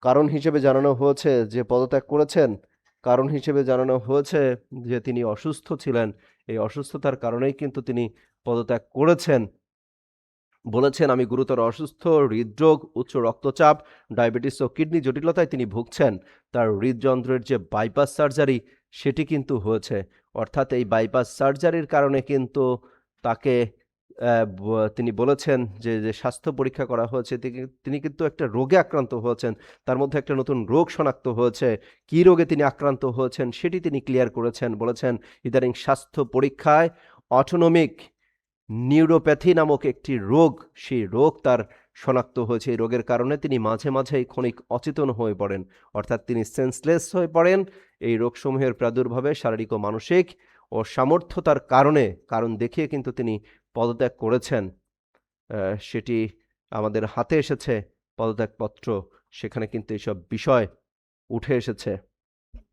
কারণ হিসেবে জানানো হয়েছে যে পদত্যাগ করেছেন। কারণ হিসেবে জানানো হয়েছে যে তিনি অসুস্থ ছিলেন। এই অসুস্থতার কারণেই কিন্তু তিনি পদত্যাগ করেছেন। বলেছেন, "আমি গুরুতর অসুস্থ, হৃদরোগ, উচ্চ রক্তচাপ, ডায়াবেটিস ও কিডনি জটিলতায় তিনি ভুগছেন। তার হৃদযন্ত্রের যে বাইপাস সার্জারি সেটি কিন্তু হয়েছে।" অর্থাৎ এই বাইপাস সার্জারির কারণে কিন্তু তাকে অ্যা ব তিনি বলেছেন যে স্বাস্থ্য পরীক্ষা করা হয়েছে। তিনি কিন্তু একটা রোগে আক্রান্ত হয়েছেন। তার মধ্যে একটা নতুন রোগ শনাক্ত হয়েছে। কী রোগে তিনি আক্রান্ত হয়েছেন সেটি তিনি ক্লিয়ার করেছেন। বলেছেন, "ইদানিং স্বাস্থ্য পরীক্ষায় অটোনমিক নিউরোপ্যাথি নামক একটি রোগ, সেই রোগ তার শনাক্ত হয়েছে। এই রোগের কারণে তিনি মাঝেই ক্ষণিক অচেতন হয়ে পড়েন। অর্থাৎ তিনি সেন্সলেস হয়ে পড়েন। এই রোগসমূহের প্রাদুর্ভাবে শারীরিক ও মানসিক ও সামর্থ্যতার কারণ দেখিয়ে কিন্তু তিনি পদত্যাগ করেছেন। সেটি আমাদের হাতে এসেছে পদত্যাগপত্র। সেখানে কিন্তু এসব বিষয় উঠে এসেছে।